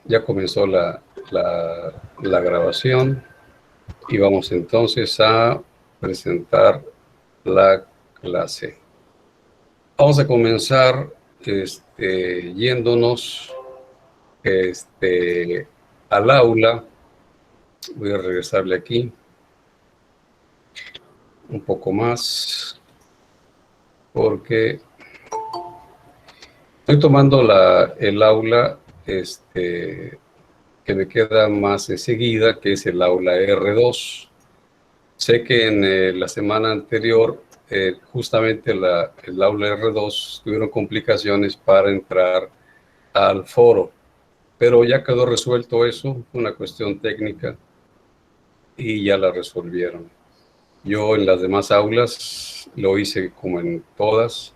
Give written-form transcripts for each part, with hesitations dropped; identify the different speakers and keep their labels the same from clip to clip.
Speaker 1: ya comenzó la grabación y vamos entonces a presentar la clase. Vamos a comenzar yéndonos al aula. Voy a regresarle aquí un poco más porque estoy tomando el aula que me queda más enseguida, que es el aula R2. Sé que en la semana anterior justamente el aula R2 tuvieron complicaciones para entrar al foro, pero ya quedó resuelto eso, una cuestión técnica, y ya la resolvieron. Yo en las demás aulas lo hice como en todas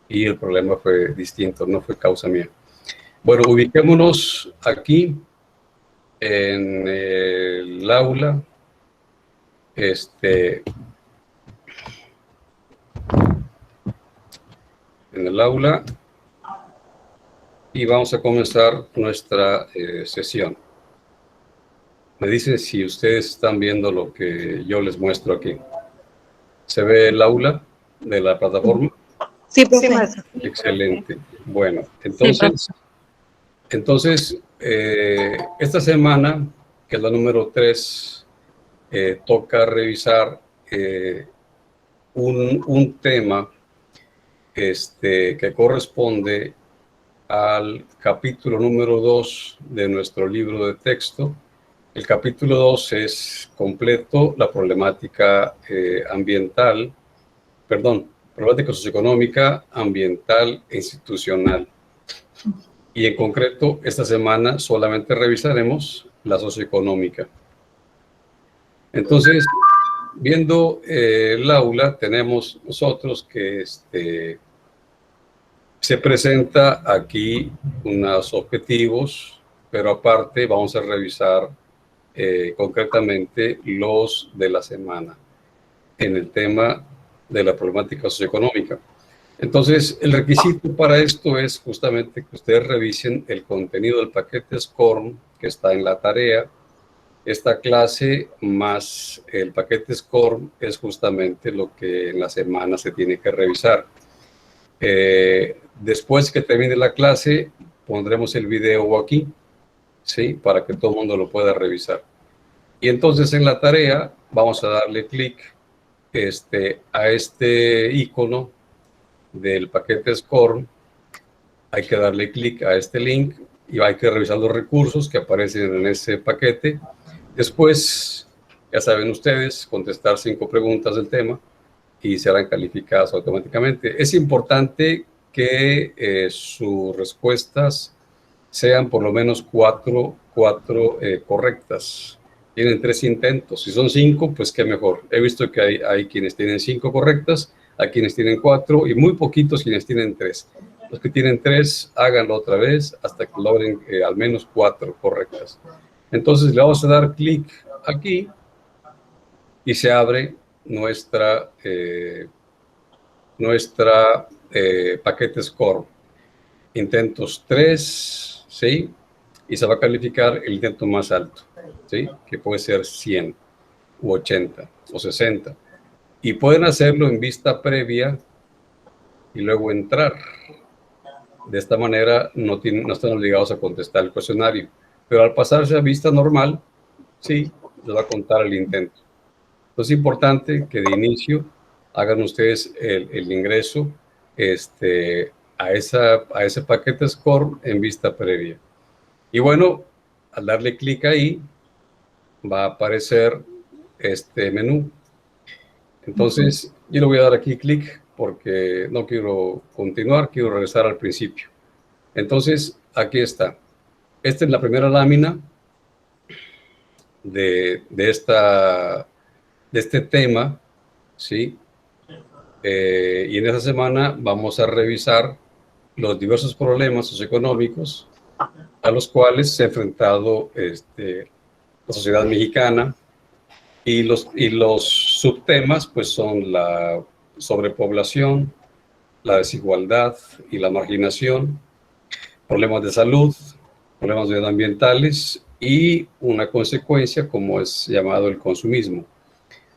Speaker 1: y el problema fue distinto, no fue causa mía. Bueno, ubiquémonos aquí en el aula. En el aula, y vamos a comenzar nuestra sesión. Me dicen si ustedes están viendo lo que yo les muestro aquí. ¿Se ve el aula de la plataforma?
Speaker 2: Sí, profesor.
Speaker 1: Excelente. Bueno, entonces esta semana, que es la número 3, toca revisar un tema que corresponde al capítulo número 2 de nuestro libro de texto. El capítulo 2 es completo, la problemática problemática socioeconómica, ambiental e institucional. Y en concreto, esta semana solamente revisaremos la socioeconómica. Entonces, viendo el aula, tenemos nosotros que se presenta aquí unos objetivos, pero aparte vamos a revisar concretamente los de la semana en el tema de la problemática socioeconómica. Entonces, el requisito para esto es justamente que ustedes revisen el contenido del paquete SCORM que está en la tarea. Esta clase más el paquete SCORM es justamente lo que en la semana se tiene que revisar. Después que termine la clase, pondremos el video aquí, ¿sí? Para que todo el mundo lo pueda revisar. Y entonces en la tarea vamos a darle clic a este icono del paquete SCORM. Hay que darle clic a este link y hay que revisar los recursos que aparecen en ese paquete. Después, ya saben ustedes, contestar 5 preguntas del tema y serán calificadas automáticamente. Es importante que sus respuestas sean por lo menos 4 correctas. Tienen 3 intentos. Si son 5, pues qué mejor. He visto que hay quienes tienen 5 correctas, hay quienes tienen 4 y muy poquitos quienes tienen 3. Los que tienen 3, háganlo otra vez hasta que logren al menos 4 correctas. Entonces le vamos a dar clic aquí y se abre nuestra paquete SCORM. Intentos 3, ¿sí? Y se va a calificar el intento más alto, ¿sí? Que puede ser 100 u 80 o 60. Y pueden hacerlo en vista previa y luego entrar. De esta manera no están obligados a contestar el cuestionario. Pero al pasarse a vista normal, sí, les va a contar el intento. Entonces es importante que de inicio hagan ustedes el ingreso a ese paquete SCORM en vista previa. Y bueno, al darle clic ahí, va a aparecer este menú. Entonces, yo le voy a dar aquí clic porque no quiero continuar, quiero regresar al principio. Entonces, aquí está. Esta es la primera lámina de este tema, ¿sí? Y en esta semana vamos a revisar los diversos problemas socioeconómicos a los cuales se ha enfrentado la sociedad mexicana, y los subtemas pues son la sobrepoblación, la desigualdad y la marginación, problemas de salud, problemas medioambientales y una consecuencia como es llamado el consumismo.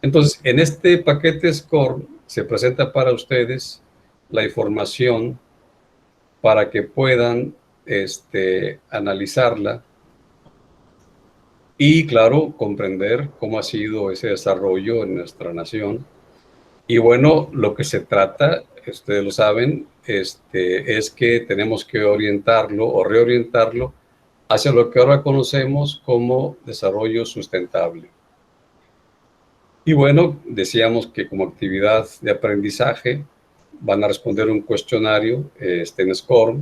Speaker 1: Entonces, en este paquete SCORE se presenta para ustedes la información para que puedan analizarla y, claro, comprender cómo ha sido ese desarrollo en nuestra nación. Y bueno, lo que se trata, ustedes lo saben, es que tenemos que orientarlo o reorientarlo hacia lo que ahora conocemos como desarrollo sustentable. Y bueno, decíamos que como actividad de aprendizaje van a responder un cuestionario en SCORE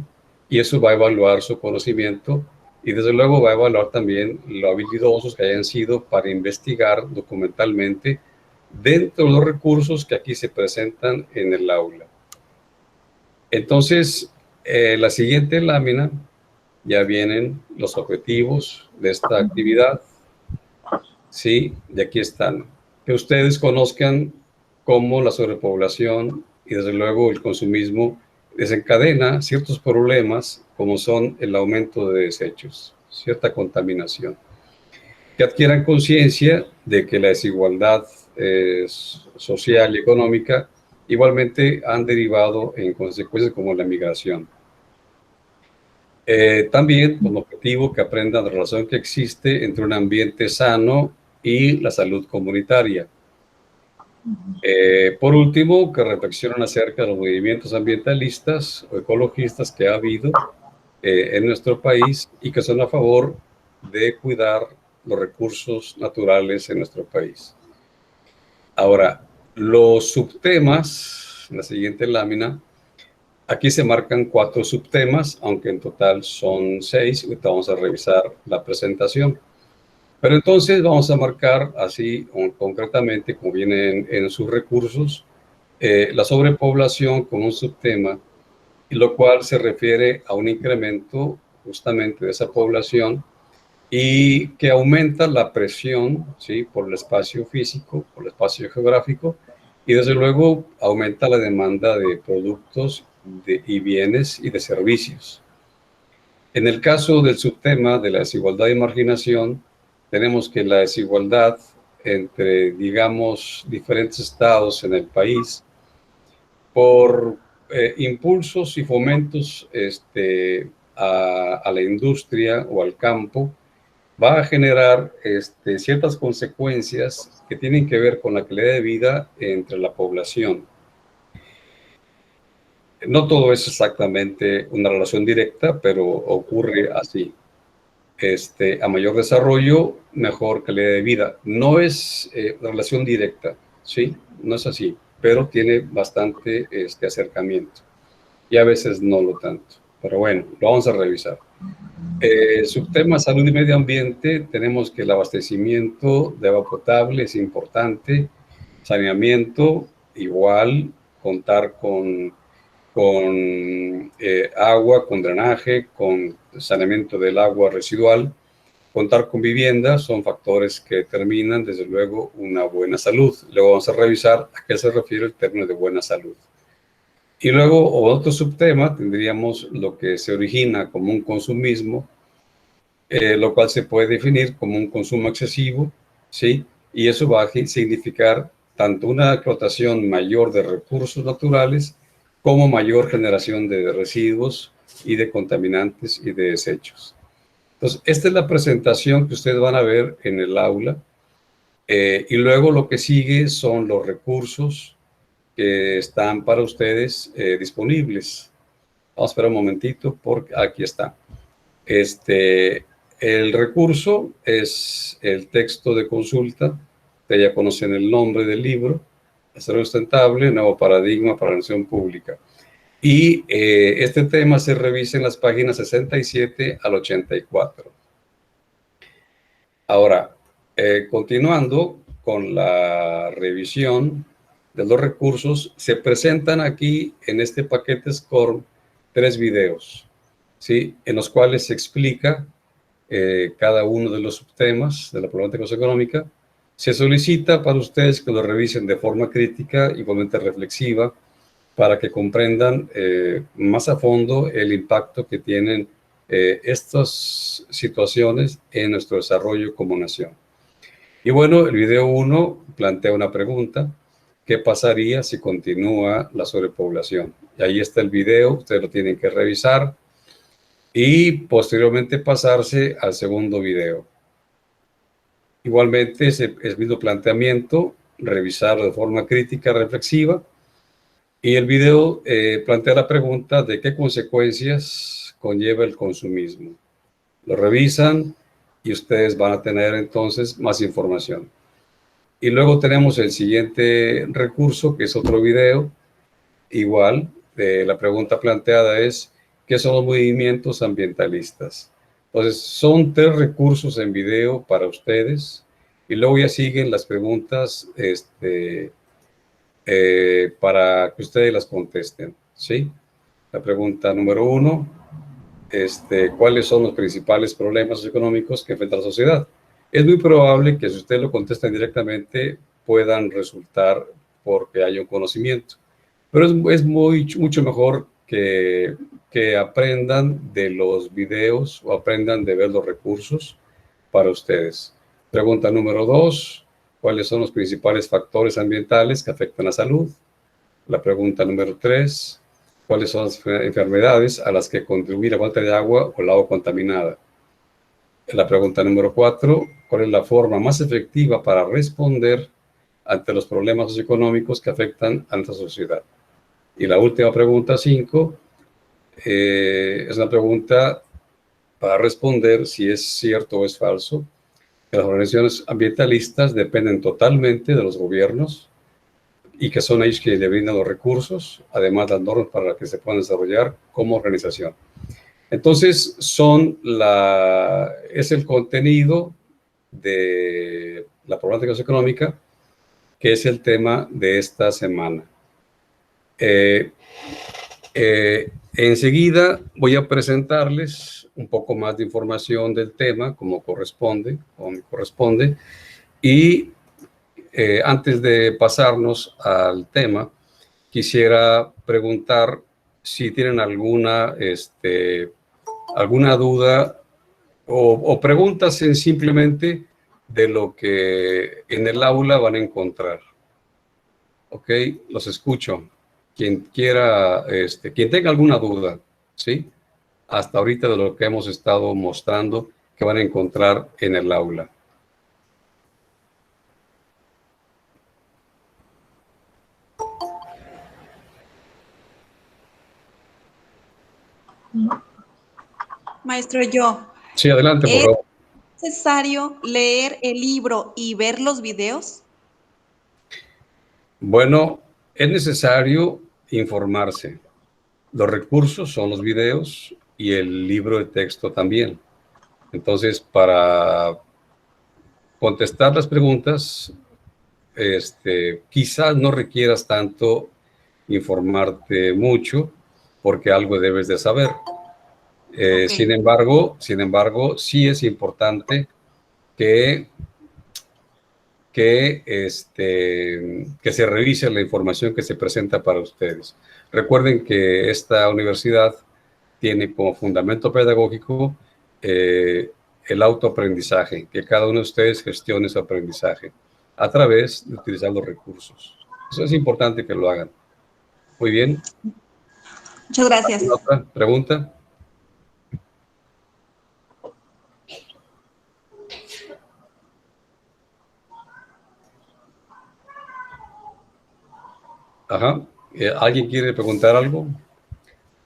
Speaker 1: y eso va a evaluar su conocimiento y desde luego va a evaluar también lo habilidosos que hayan sido para investigar documentalmente dentro de los recursos que aquí se presentan en el aula. Entonces, la siguiente lámina ya vienen los objetivos de esta actividad. Sí, y aquí están. Que ustedes conozcan cómo la sobrepoblación y desde luego el consumismo desencadena ciertos problemas como son el aumento de desechos, cierta contaminación. Que adquieran conciencia de que la desigualdad social y económica igualmente han derivado en consecuencias como la migración. También como objetivo que aprendan la relación que existe entre un ambiente sano y la salud comunitaria. Por último, que reflexionen acerca de los movimientos ambientalistas o ecologistas que ha habido en nuestro país y que son a favor de cuidar los recursos naturales en nuestro país. Ahora, los subtemas, en la siguiente lámina, aquí se marcan 4 subtemas, aunque en total son 6. Ahorita vamos a revisar la presentación. Pero entonces vamos a marcar así concretamente, como viene en sus recursos, la sobrepoblación como un subtema, y lo cual se refiere a un incremento justamente de esa población y que aumenta la presión, ¿sí?, por el espacio físico, por el espacio geográfico, y desde luego aumenta la demanda de productos y bienes y de servicios. En el caso del subtema de la desigualdad y marginación, tenemos que la desigualdad entre, digamos, diferentes estados en el país, por impulsos y fomentos a la industria o al campo, va a generar ciertas consecuencias que tienen que ver con la calidad de vida entre la población. No todo es exactamente una relación directa, pero ocurre así. A mayor desarrollo, mejor calidad de vida. No es relación directa, ¿sí? No es así, pero tiene bastante acercamiento. Y a veces no lo tanto. Pero bueno, lo vamos a revisar. Subtema salud y medio ambiente, tenemos que el abastecimiento de agua potable es importante, saneamiento igual, contar con agua, con drenaje, con saneamiento del agua residual, contar con vivienda, son factores que determinan desde luego una buena salud. Luego vamos a revisar a qué se refiere el término de buena salud. Y luego, otro subtema, tendríamos lo que se origina como un consumismo, lo cual se puede definir como un consumo excesivo, ¿sí? Y eso va a significar tanto una explotación mayor de recursos naturales como mayor generación de residuos y de contaminantes y de desechos. Entonces, esta es la presentación que ustedes van a ver en el aula. Y luego lo que sigue son los recursos que están para ustedes disponibles. Vamos a esperar un momentito porque aquí está. El recurso es el texto de consulta. Ustedes ya conocen el nombre del libro. Desarrollo sustentable, nuevo paradigma para la nación pública. Y este tema se revisa en las páginas 67 al 84. Ahora, continuando con la revisión de los recursos, se presentan aquí en este paquete SCORM 3 videos, ¿sí?, en los cuales se explica cada uno de los subtemas de la problemática socioeconómica. Se solicita para ustedes que lo revisen de forma crítica, igualmente reflexiva, para que comprendan más a fondo el impacto que tienen estas situaciones en nuestro desarrollo como nación. Y bueno, el video 1 plantea una pregunta: ¿qué pasaría si continúa la sobrepoblación? Y ahí está el video, ustedes lo tienen que revisar y posteriormente pasarse al segundo video. Igualmente, es el mismo planteamiento, revisarlo de forma crítica, reflexiva. Y el video plantea la pregunta de qué consecuencias conlleva el consumismo. Lo revisan y ustedes van a tener entonces más información. Y luego tenemos el siguiente recurso, que es otro video. Igual, la pregunta planteada es: ¿qué son los movimientos ambientalistas? Entonces, son 3 recursos en video para ustedes. Y luego ya siguen las preguntas para que ustedes las contesten, ¿sí? La pregunta número 1, ¿cuáles son los principales problemas económicos que enfrenta la sociedad? Es muy probable que si ustedes lo contestan directamente puedan resultar porque haya un conocimiento, pero es mucho mejor que aprendan de los videos o aprendan de ver los recursos para ustedes. Pregunta número 2, ¿cuáles son los principales factores ambientales que afectan la salud? La pregunta número 3, ¿cuáles son las enfermedades a las que contribuye la falta de agua o el agua contaminada? La pregunta número 4, ¿cuál es la forma más efectiva para responder ante los problemas socioeconómicos que afectan a nuestra sociedad? Y la última pregunta, 5, es una pregunta para responder si es cierto o es falso que las organizaciones ambientalistas dependen totalmente de los gobiernos y que son ellos que le brindan los recursos, además las normas para que se puedan desarrollar como organización. Entonces, es el contenido de la problemática socioeconómica, que es el tema de esta semana. Enseguida voy a presentarles un poco más de información del tema, como me corresponde, y antes de pasarnos al tema, quisiera preguntar si tienen alguna duda o preguntas simplemente de lo que en el aula van a encontrar. Ok, los escucho. Quien quiera, quien tenga alguna duda, ¿sí? Hasta ahorita de lo que hemos estado mostrando que van a encontrar en el aula.
Speaker 2: Maestro, yo.
Speaker 1: Sí, adelante, por favor.
Speaker 2: ¿Es necesario leer el libro y ver los videos?
Speaker 1: Bueno, es necesario informarse. Los recursos son los videos y el libro de texto también. Entonces, para contestar las preguntas, quizás no requieras tanto informarte mucho, porque algo debes de saber.
Speaker 2: Okay.
Speaker 1: Sin embargo, sí es importante que se revise la información que se presenta para ustedes. Recuerden que esta universidad tiene como fundamento pedagógico el autoaprendizaje, que cada uno de ustedes gestione su aprendizaje a través de utilizar los recursos. Eso es importante que lo hagan. Muy bien.
Speaker 2: Muchas gracias.
Speaker 1: ¿Alguna otra pregunta? Ajá. ¿Alguien quiere preguntar algo?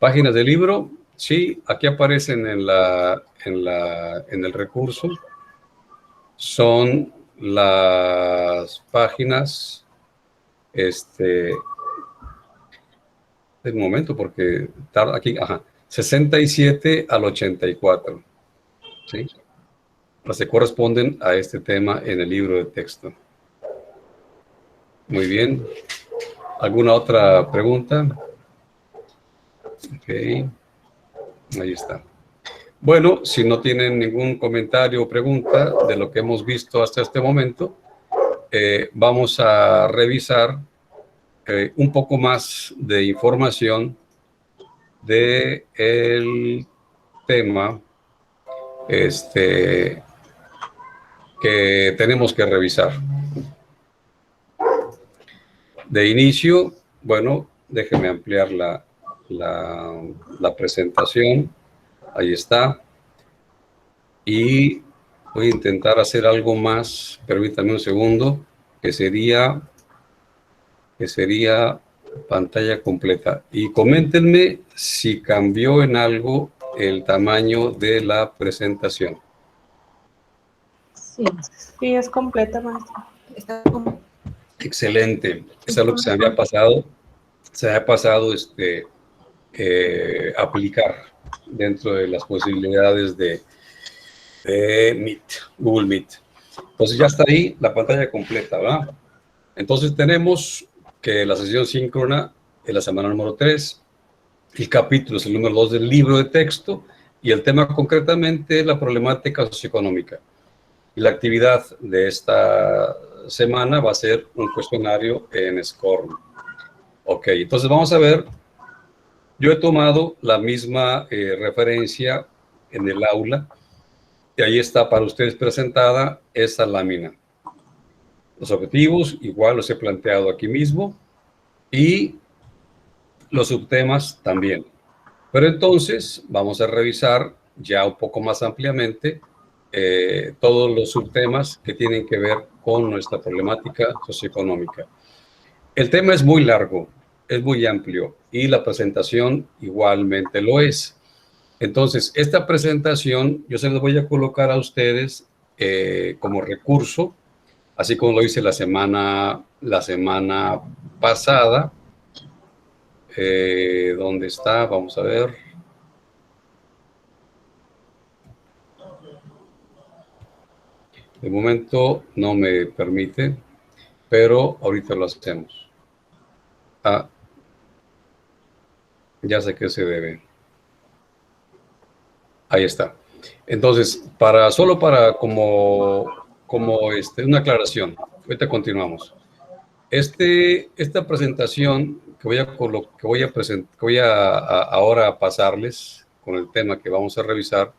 Speaker 1: Páginas del libro, sí, aquí aparecen en el recurso. Son las páginas, un momento porque tarda aquí, 67 al 84, ¿sí? Las que corresponden a este tema en el libro de texto. Muy bien. ¿Alguna otra pregunta? Ok. Ahí está. Bueno, si no tienen ningún comentario o pregunta de lo que hemos visto hasta este momento, vamos a revisar un poco más de información del tema que tenemos que revisar. De inicio, bueno, déjenme ampliar la presentación. Ahí está. Y voy a intentar hacer algo más, permítanme un segundo, que sería pantalla completa. Y coméntenme si cambió en algo el tamaño de la presentación.
Speaker 3: Sí, sí, es completa, maestro. Está completa.
Speaker 1: Excelente. Es algo que se había pasado. Se había pasado aplicar dentro de las posibilidades de Meet, Google Meet. Entonces ya está ahí la pantalla completa, ¿verdad? Entonces tenemos que la sesión síncrona es la semana número 3, el capítulo es el número 2 del libro de texto y el tema concretamente es la problemática socioeconómica. Y la actividad de esta semana va a ser un cuestionario en SCORM. Ok, entonces vamos a ver. Yo he tomado la misma referencia en el aula y ahí está para ustedes presentada esa lámina. Los objetivos igual los he planteado aquí mismo y los subtemas también. Pero entonces vamos a revisar ya un poco más ampliamente todos los subtemas que tienen que ver con nuestra problemática socioeconómica. El tema es muy largo, es muy amplio y la presentación igualmente lo es. Entonces, esta presentación yo se la voy a colocar a ustedes como recurso, así como lo hice la semana pasada. ¿Dónde está? Vamos a ver. De momento no me permite, pero ahorita lo hacemos. Ah, ya sé qué se debe. Ahí está. Entonces, solo para como una aclaración. Ahorita continuamos. Esta presentación que voy ahora a pasarles con el tema que vamos a revisar,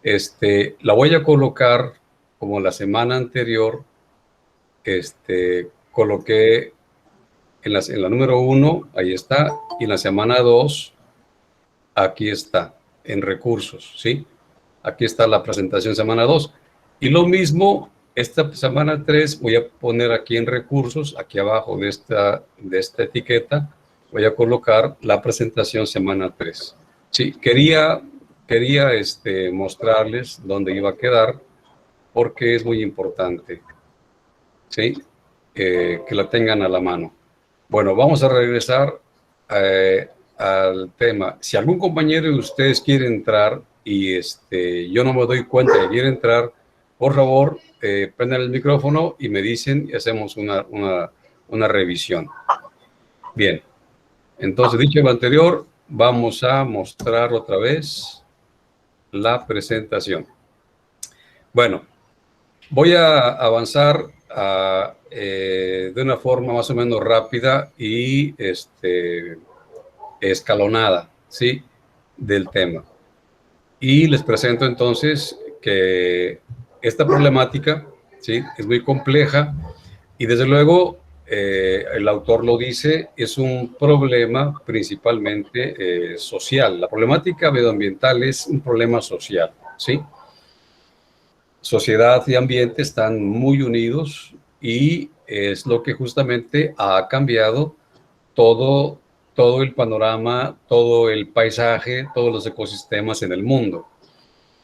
Speaker 1: la voy a colocar como la semana anterior, coloqué en la número 1, ahí está, y en la semana 2, aquí está, en recursos, ¿sí? Aquí está la presentación semana 2. Y lo mismo, esta semana 3 voy a poner aquí en recursos, aquí abajo de esta etiqueta, voy a colocar la presentación semana 3. Sí, quería mostrarles dónde iba a quedar, porque es muy importante, ¿sí? Que la tengan a la mano. Bueno, vamos a regresar al tema. Si algún compañero de ustedes quiere entrar y yo no me doy cuenta que quiere entrar, por favor, prendan el micrófono y me dicen y hacemos una revisión. Bien, entonces, dicho lo anterior, vamos a mostrar otra vez la presentación. Bueno, voy a avanzar de una forma más o menos rápida y escalonada, ¿sí? Del tema. Y les presento entonces que esta problemática, ¿sí? Es muy compleja y desde luego el autor lo dice, es un problema principalmente social. La problemática medioambiental es un problema social, ¿sí? Sociedad y ambiente están muy unidos y es lo que justamente ha cambiado todo el panorama, todo el paisaje, todos los ecosistemas en el mundo.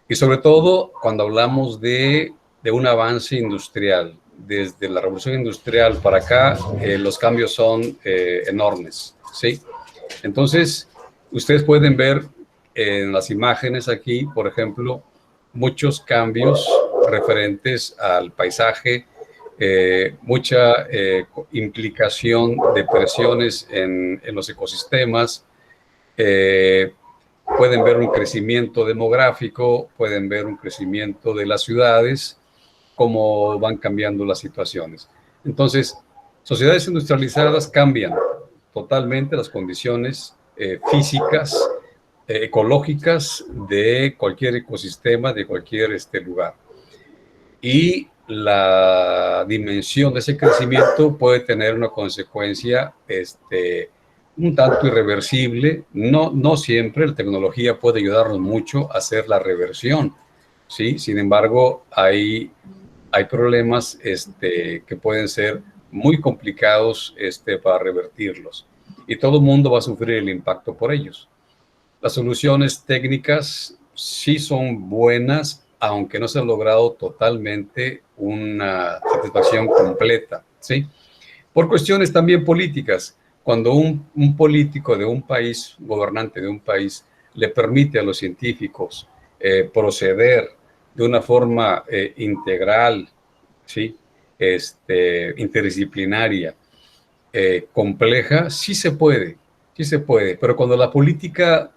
Speaker 1: Y sobre todo cuando hablamos de un avance industrial. Desde la revolución industrial para acá, los cambios son enormes, ¿sí? Entonces, ustedes pueden ver en las imágenes aquí, por ejemplo, muchos cambios referentes al paisaje, mucha implicación de presiones en los ecosistemas. Pueden ver un crecimiento demográfico, pueden ver un crecimiento de las ciudades, cómo van cambiando las situaciones. Entonces, sociedades industrializadas cambian totalmente las condiciones físicas ecológicas de cualquier ecosistema, de cualquier lugar. Y la dimensión de ese crecimiento puede tener una consecuencia un tanto irreversible. No siempre la tecnología puede ayudarnos mucho a hacer la reversión, ¿sí? Sin embargo, hay problemas que pueden ser muy complicados para revertirlos. Y todo el mundo va a sufrir el impacto por ellos. Las soluciones técnicas sí son buenas, aunque no se ha logrado totalmente una satisfacción completa, ¿sí? Por cuestiones también políticas. Cuando un político de un país, gobernante de un país, le permite a los científicos proceder de una forma integral, ¿sí? Interdisciplinaria, compleja, sí se puede, pero cuando la política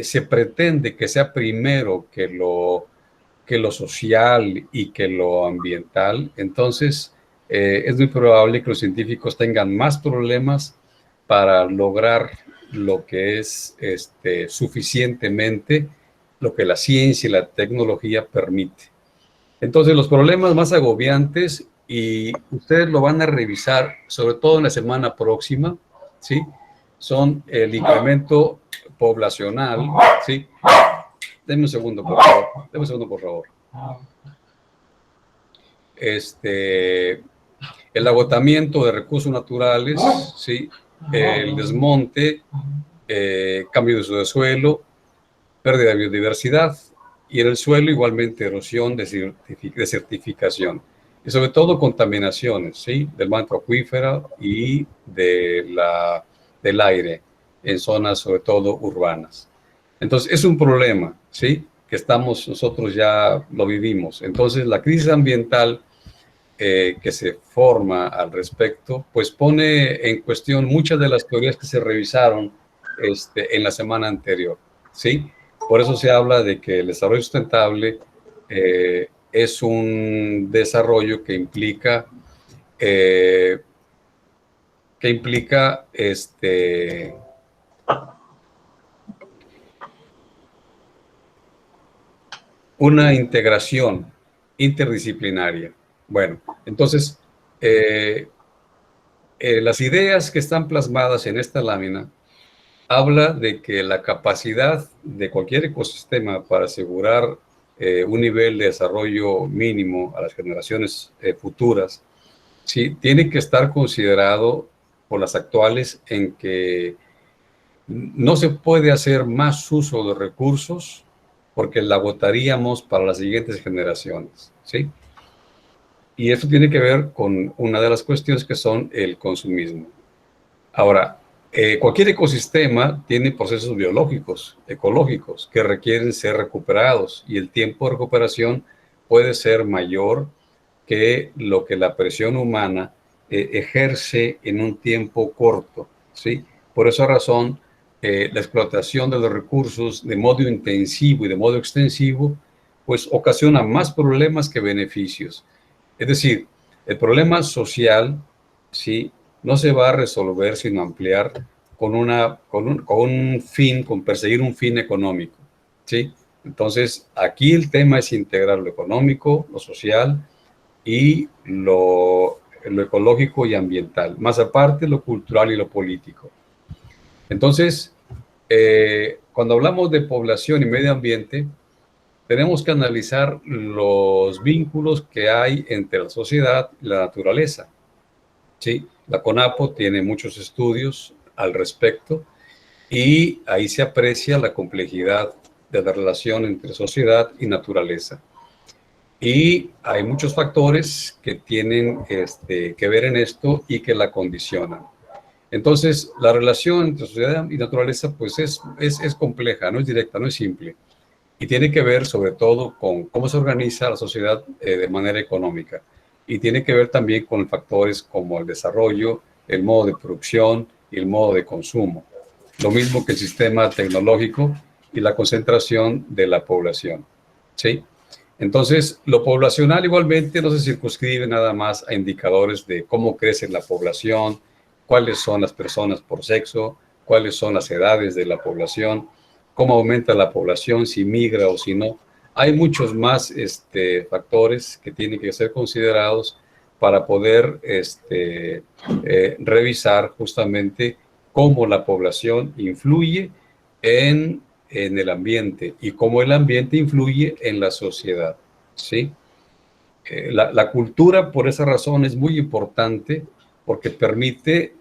Speaker 1: se pretende que sea primero que lo social y que lo ambiental, entonces es muy probable que los científicos tengan más problemas para lograr lo que es suficientemente lo que la ciencia y la tecnología permite. Entonces, los problemas más agobiantes, y ustedes lo van a revisar, sobre todo en la semana próxima, ¿sí? Son el incremento poblacional, ¿sí? Denme un segundo, por favor. Denme un segundo, por favor. El agotamiento de recursos naturales, ¿sí? El desmonte, cambio de uso de suelo, pérdida de biodiversidad, y en el suelo igualmente erosión, desertificación, y sobre todo contaminaciones, ¿sí? Del manto acuífero y del aire en zonas sobre todo urbanas. Entonces es un problema, ¿sí? Que nosotros ya lo vivimos. Entonces la crisis ambiental que se forma al respecto, pues pone en cuestión muchas de las teorías que se revisaron en la semana anterior, ¿sí? Por eso se habla de que el desarrollo sustentable es un desarrollo que implica una integración interdisciplinaria. Bueno, entonces, las ideas que están plasmadas en esta lámina habla de que la capacidad de cualquier ecosistema para asegurar un nivel de desarrollo mínimo a las generaciones futuras, sí, tiene que estar considerado por las actuales en que no se puede hacer más uso de recursos porque la agotaríamos para las siguientes generaciones, ¿sí? Y eso tiene que ver con una de las cuestiones que son el consumismo. Ahora, cualquier ecosistema tiene procesos biológicos, ecológicos, que requieren ser recuperados, y el tiempo de recuperación puede ser mayor que lo que la presión humana ejerce en un tiempo corto, ¿sí? Por esa razón, la explotación de los recursos de modo intensivo y de modo extensivo, pues ocasiona más problemas que beneficios. Es decir, el problema social, ¿sí?, no se va a resolver sino ampliar con perseguir un fin económico, ¿sí? Entonces, aquí el tema es integrar lo económico, lo social y lo ecológico y ambiental, más aparte lo cultural y lo político. Entonces, cuando hablamos de población y medio ambiente, tenemos que analizar los vínculos que hay entre la sociedad y la naturaleza, ¿sí? La CONAPO tiene muchos estudios al respecto y ahí se aprecia la complejidad de la relación entre sociedad y naturaleza. Y hay muchos factores que tienen que ver en esto y que la condicionan. Entonces, la relación entre sociedad y naturaleza pues es compleja, no es directa, no es simple. Y tiene que ver sobre todo con cómo se organiza la sociedad de manera económica. Y tiene que ver también con factores como el desarrollo, el modo de producción y el modo de consumo. Lo mismo que el sistema tecnológico y la concentración de la población, ¿sí? Entonces, lo poblacional igualmente no se circunscribe nada más a indicadores de cómo crece la población, cuáles son las personas por sexo, cuáles son las edades de la población, cómo aumenta la población, si migra o si no. Hay muchos más factores que tienen que ser considerados para poder revisar justamente cómo la población influye en el ambiente y cómo el ambiente influye en la sociedad, ¿sí? La cultura, por esa razón, es muy importante porque permite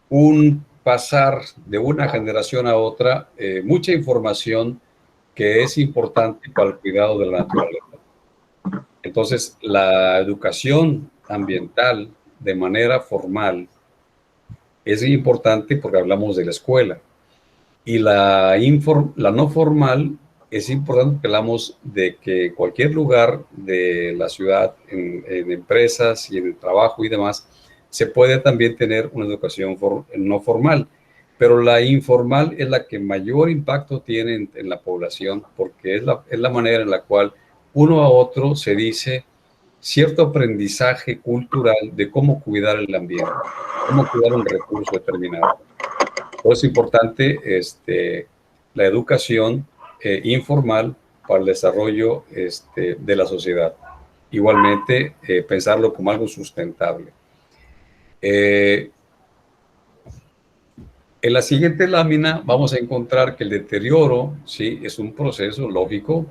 Speaker 1: un pasar de una generación a otra mucha información que es importante para el cuidado de la naturaleza. Entonces, la educación ambiental de manera formal es importante porque hablamos de la escuela. Y la no formal es importante porque hablamos de que cualquier lugar de la ciudad, en empresas y en el trabajo y demás, se puede también tener una educación no formal. Pero la informal es la que mayor impacto tiene en la población porque es la manera en la cual uno a otro se dice cierto aprendizaje cultural de cómo cuidar el ambiente, cómo cuidar un recurso determinado. Por eso es importante la educación informal para el desarrollo de la sociedad. Igualmente, pensarlo como algo sustentable. En la siguiente lámina vamos a encontrar que el deterioro, ¿sí?, es un proceso lógico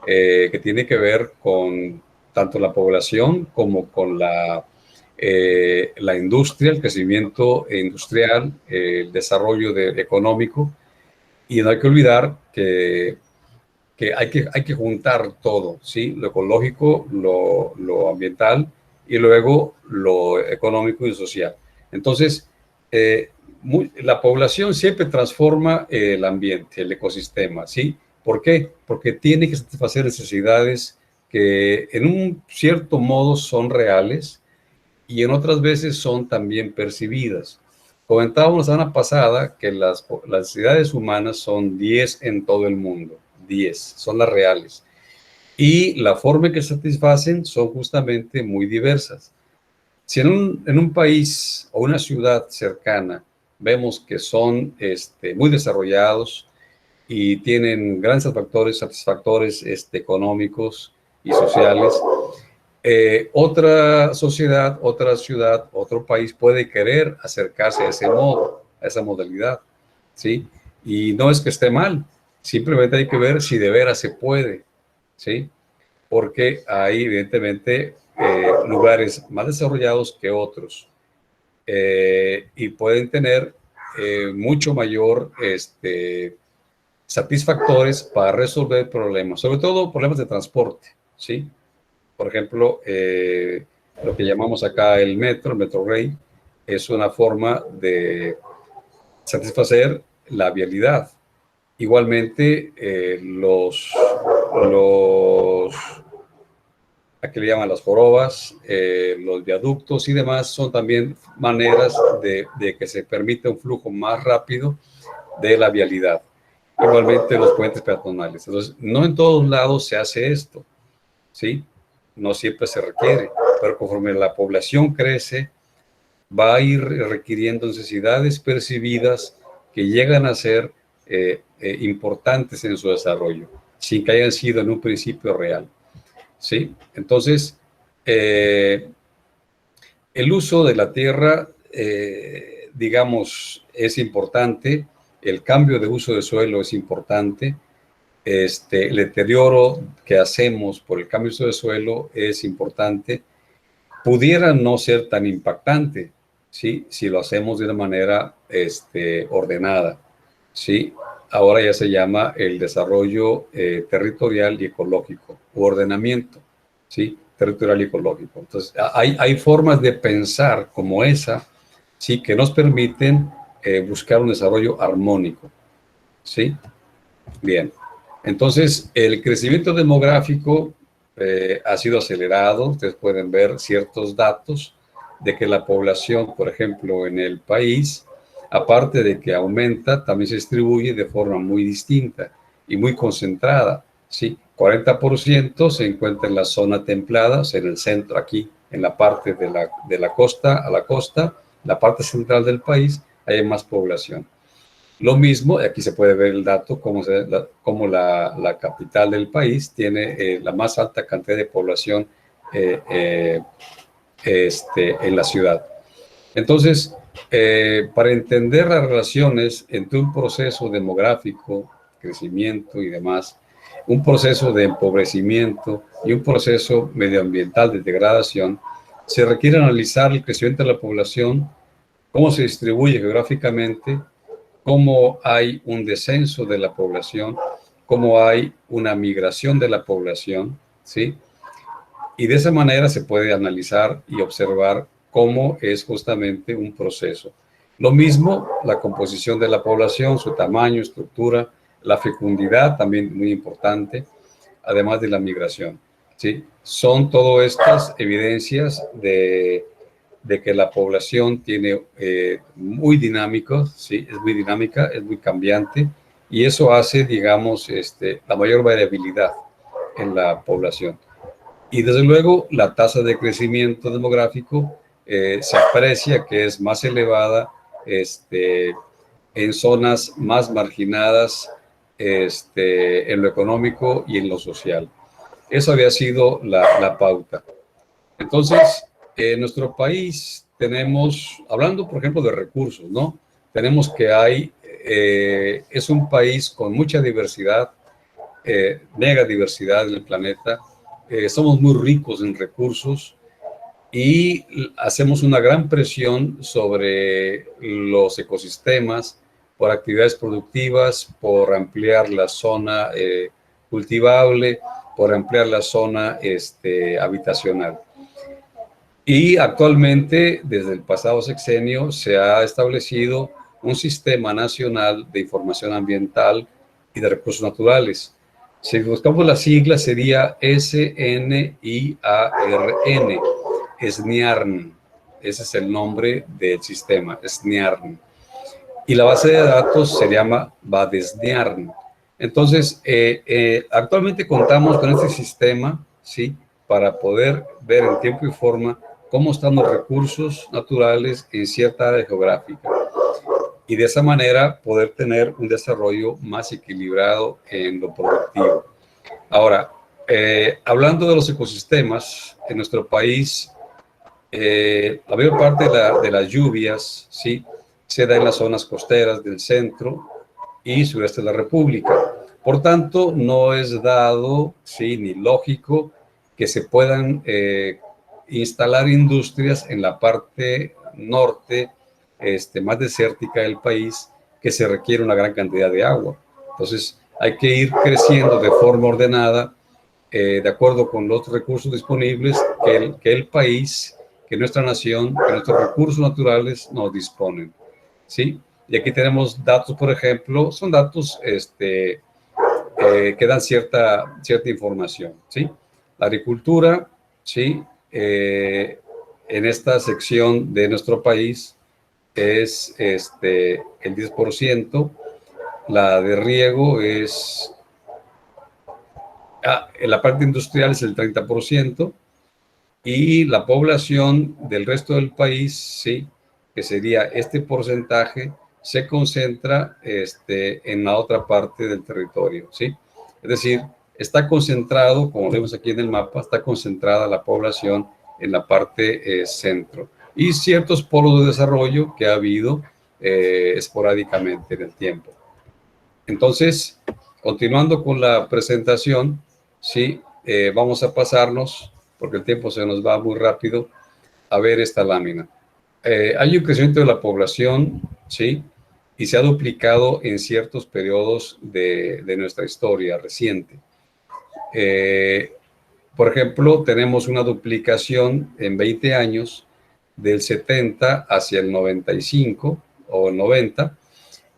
Speaker 1: que tiene que ver con tanto la población como con la industria, el crecimiento industrial, el desarrollo económico, y no hay que olvidar que hay que juntar todo, ¿sí? Lo ecológico, lo ambiental y luego lo económico y social. Entonces, la población siempre transforma el ambiente, el ecosistema, ¿sí? ¿Por qué? Porque tiene que satisfacer necesidades que en un cierto modo son reales y en otras veces son también percibidas. Comentábamos la semana pasada que las necesidades humanas son 10 en todo el mundo, 10, son las reales. Y la forma en que se satisfacen son justamente muy diversas. Si en un país o una ciudad cercana vemos que son muy desarrollados y tienen grandes satisfactores económicos y sociales, otra sociedad, otra ciudad, otro país puede querer acercarse a ese modo, a esa modalidad, ¿sí? Y no es que esté mal, simplemente hay que ver si de veras se puede, ¿sí? Porque hay evidentemente lugares más desarrollados que otros y pueden tener mucho mayor satisfactores para resolver problemas, sobre todo problemas de transporte, ¿sí? Por ejemplo, lo que llamamos acá el Metrorail, es una forma de satisfacer la vialidad. Igualmente, aquí le llaman las jorobas, los viaductos y demás, son también maneras de que se permita un flujo más rápido de la vialidad. Igualmente, los puentes peatonales. Entonces, no en todos lados se hace esto, ¿sí? No siempre se requiere, pero conforme la población crece, va a ir requiriendo necesidades percibidas que llegan a ser importantes en su desarrollo, sin que hayan sido en un principio real, ¿sí? Entonces, el uso de la tierra, digamos, es importante, el cambio de uso de suelo es importante, el deterioro que hacemos por el cambio de uso de suelo es importante, pudiera no ser tan impactante, ¿sí?, si lo hacemos de una manera ordenada, ¿sí? Ahora ya se llama el desarrollo territorial y ecológico, u ordenamiento, ¿sí?, territorial y ecológico. Entonces, hay formas de pensar como esa, ¿sí?, que nos permiten buscar un desarrollo armónico, ¿sí? Bien. Entonces, el crecimiento demográfico ha sido acelerado. Ustedes pueden ver ciertos datos de que la población, por ejemplo, en el país, aparte de que aumenta, también se distribuye de forma muy distinta y muy concentrada, ¿sí? 40% se encuentra en la zona templada, o sea, en el centro, aquí, en la parte de la costa a la costa, la parte central del país, hay más población. Lo mismo, aquí se puede ver el dato, como la capital del país tiene la más alta cantidad de población en la ciudad. Entonces, para entender las relaciones entre un proceso demográfico, crecimiento y demás, un proceso de empobrecimiento y un proceso medioambiental de degradación, se requiere analizar el crecimiento de la población, cómo se distribuye geográficamente, cómo hay un descenso de la población, cómo hay una migración de la población, ¿sí? Y de esa manera se puede analizar y observar cómo es justamente un proceso. Lo mismo, la composición de la población, su tamaño, estructura, la fecundidad, también muy importante, además de la migración, ¿sí? Son todas estas evidencias de que la población tiene muy dinámico, ¿sí? Es muy dinámica, es muy cambiante, y eso hace, digamos, la mayor variabilidad en la población. Y desde luego la tasa de crecimiento demográfico se aprecia que es más elevada en zonas más marginadas en lo económico y en lo social. Eso había sido la pauta. Entonces, en nuestro país tenemos, hablando por ejemplo de recursos, ¿no? Tenemos que es un país con mucha diversidad, mega diversidad en el planeta. Somos muy ricos en recursos y hacemos una gran presión sobre los ecosistemas por actividades productivas, por ampliar la zona cultivable, por ampliar la zona habitacional. Y actualmente, desde el pasado sexenio, se ha establecido un sistema nacional de información ambiental y de recursos naturales. Si buscamos las siglas, sería SNIARN, SNIARN. Ese es el nombre del sistema, SNIARN. Y la base de datos se llama BADESNIARN. Entonces, actualmente contamos con este sistema, ¿sí? Para poder ver en tiempo y forma cómo están los recursos naturales en cierta área geográfica. Y de esa manera poder tener un desarrollo más equilibrado en lo productivo. Ahora, hablando de los ecosistemas, en nuestro país, la mayor parte de las lluvias, ¿sí? Se da en las zonas costeras del centro y sureste de la República. Por tanto, no es dado, ¿sí? Ni lógico que se puedan instalar industrias en la parte norte, más desértica del país, que se requiere una gran cantidad de agua. Entonces, hay que ir creciendo de forma ordenada, de acuerdo con los recursos disponibles que el país, que nuestra nación, que nuestros recursos naturales nos disponen, ¿sí? Y aquí tenemos datos, por ejemplo, son datos que dan cierta información, ¿sí? La agricultura, ¿sí? En esta sección de nuestro país es el 10%, la de riego es, en la parte industrial es el 30%, y la población del resto del país, ¿sí? Que sería este porcentaje, se concentra en la otra parte del territorio, ¿sí? Es decir, está concentrado, como vemos aquí en el mapa, está concentrada la población en la parte centro. Y ciertos polos de desarrollo que ha habido esporádicamente en el tiempo. Entonces, continuando con la presentación, ¿sí? Vamos a pasarnos, porque el tiempo se nos va muy rápido, a ver esta lámina. Hay un crecimiento de la población, ¿sí? Y se ha duplicado en ciertos periodos de nuestra historia reciente. Por ejemplo, tenemos una duplicación en 20 años del 70 hacia el 95 o 90,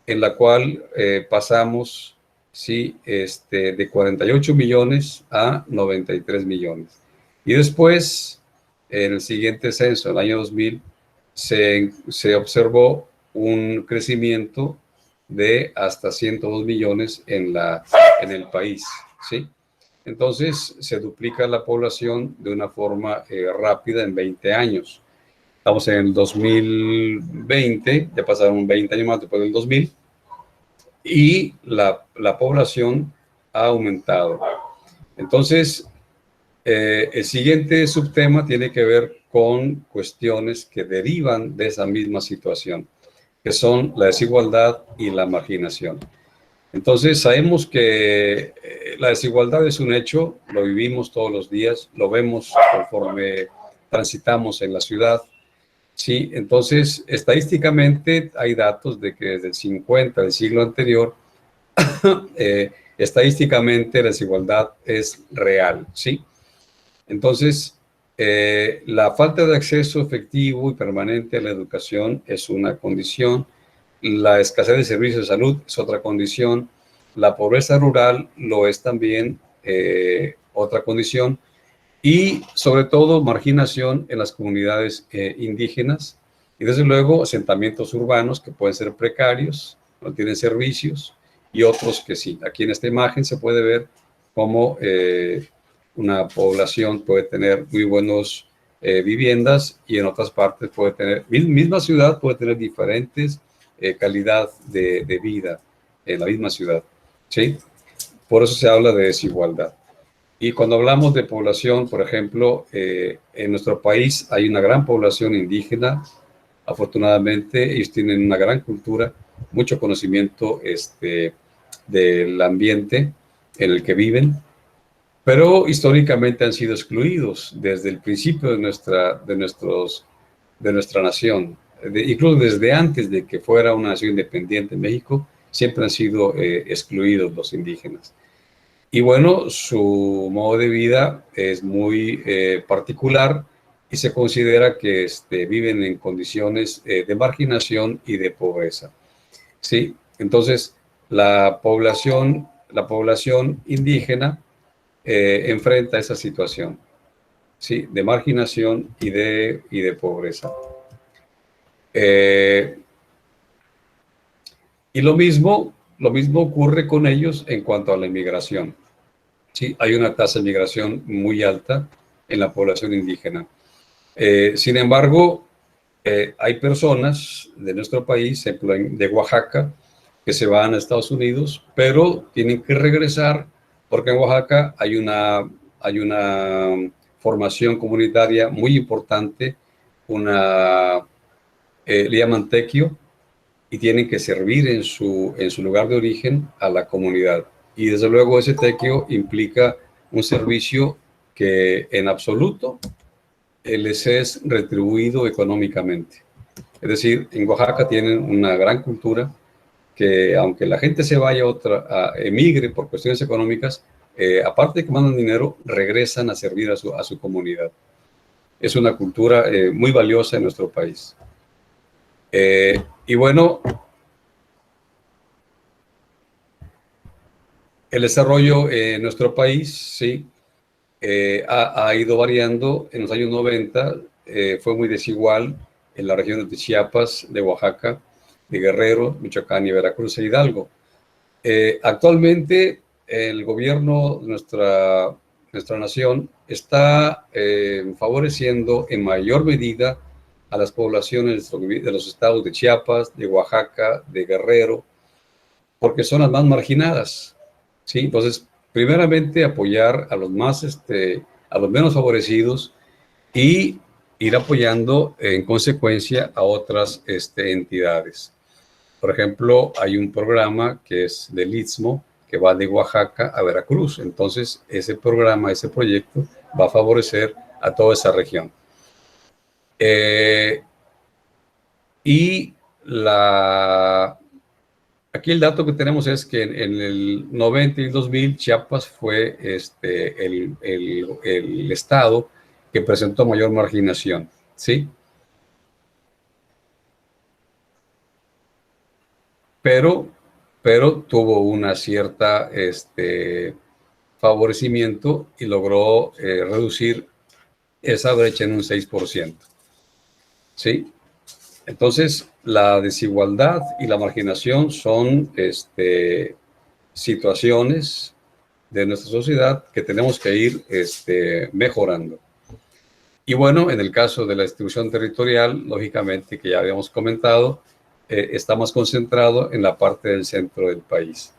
Speaker 1: en la cual pasamos, ¿sí? De 48 millones a 93 millones. Y después, en el siguiente censo, en el año 2000, se observó un crecimiento de hasta 102 millones en el país, ¿sí? Entonces, se duplica la población de una forma rápida en 20 años. Estamos en el 2020, ya pasaron 20 años más después del 2000, y la población ha aumentado. Entonces, el siguiente subtema tiene que ver con cuestiones que derivan de esa misma situación, que son la desigualdad y la marginación. Entonces, sabemos que la desigualdad es un hecho, lo vivimos todos los días, lo vemos conforme transitamos en la ciudad. Sí, entonces, estadísticamente hay datos de que desde el 50 del siglo anterior, estadísticamente la desigualdad es real, ¿sí? Entonces, la falta de acceso efectivo y permanente a la educación es una condición, la escasez de servicios de salud es otra condición, la pobreza rural lo es también otra condición, y sobre todo marginación en las comunidades indígenas, y desde luego asentamientos urbanos que pueden ser precarios, no tienen servicios, y otros que sí. Aquí en esta imagen se puede ver cómo una población puede tener muy buenas viviendas, y en otras partes puede tener, misma ciudad puede tener diferentes calidad de vida en la misma ciudad, ¿sí? Por eso se habla de desigualdad. Y cuando hablamos de población, por ejemplo, en nuestro país hay una gran población indígena. Afortunadamente, ellos tienen una gran cultura, mucho conocimiento del ambiente en el que viven, pero históricamente han sido excluidos desde el principio de nuestra nación. Incluso desde antes de que fuera una nación independiente en México, siempre han sido excluidos los indígenas. Y bueno, su modo de vida es muy particular, y se considera que viven en condiciones de marginación y de pobreza. ¿Sí? Entonces, la población indígena enfrenta esa situación, ¿sí? De marginación y de pobreza. Y lo mismo ocurre con ellos en cuanto a la inmigración. Sí, hay una tasa de migración muy alta en la población indígena. Sin embargo, hay personas de nuestro país, de Oaxaca, que se van a Estados Unidos, pero tienen que regresar porque en Oaxaca hay una formación comunitaria muy importante, le llaman tequio, y tienen que servir en su lugar de origen a la comunidad. Y desde luego ese tequio implica un servicio que en absoluto les es retribuido económicamente. Es decir, en Oaxaca tienen una gran cultura que, aunque la gente se vaya emigre por cuestiones económicas, aparte de que mandan dinero, regresan a servir a su comunidad. Es una cultura muy valiosa en nuestro país. Y bueno, el desarrollo en nuestro país, sí, ha ido variando. En los años 90 fue muy desigual en las regiones de Chiapas, de Oaxaca, de Guerrero, Michoacán y Veracruz e Hidalgo. Actualmente el gobierno de nuestra nación está favoreciendo en mayor medida a las poblaciones de los estados de Chiapas, de Oaxaca, de Guerrero, porque son las más marginadas, ¿sí? Entonces, primeramente apoyar a los a los menos favorecidos, y ir apoyando en consecuencia a otras entidades. Por ejemplo, hay un programa que es del Istmo, que va de Oaxaca a Veracruz. Entonces, ese programa, ese proyecto va a favorecer a toda esa región. Aquí el dato que tenemos es que en el 90 y el 2000 Chiapas fue el estado que presentó mayor marginación, ¿sí? Pero tuvo una cierta favorecimiento, y logró reducir esa brecha en un 6%, ¿sí? Entonces, la desigualdad y la marginación son situaciones de nuestra sociedad que tenemos que ir mejorando. Y bueno, en el caso de la distribución territorial, lógicamente, que ya habíamos comentado, está más concentrado en la parte del centro del país.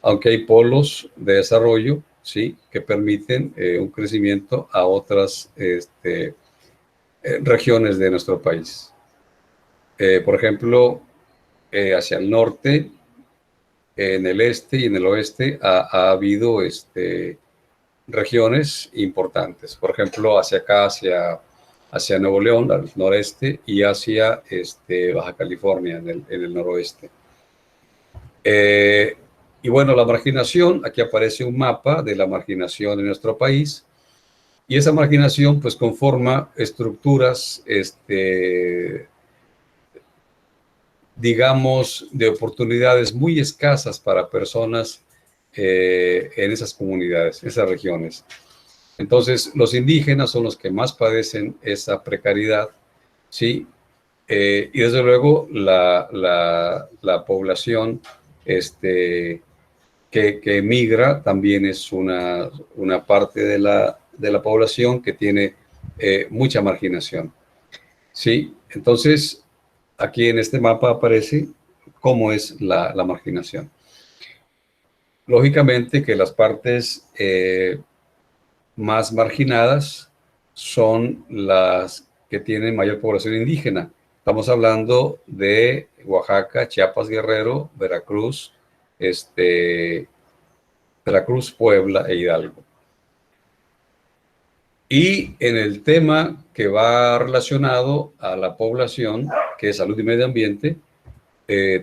Speaker 1: Aunque hay polos de desarrollo, sí, que permiten un crecimiento a otras regiones de nuestro país. Por ejemplo, hacia el norte, en el este y en el oeste ha habido regiones importantes. Por ejemplo, hacia acá, hacia Nuevo León, al noreste, y hacia Baja California, en el noroeste. Y bueno, la marginación, aquí aparece un mapa de la marginación en nuestro país, y esa marginación pues conforma estructuras, digamos, de oportunidades muy escasas para personas en esas comunidades, esas regiones. Entonces, los indígenas son los que más padecen esa precariedad, ¿sí? Y desde luego la población que emigra también es una parte de la población que tiene mucha marginación, ¿sí? Entonces, aquí en este mapa aparece cómo es la marginación. Lógicamente que las partes más marginadas son las que tienen mayor población indígena. Estamos hablando de Oaxaca, Chiapas, Guerrero, Veracruz, Puebla e Hidalgo. Y en el tema que va relacionado a la población, que es salud y medio ambiente,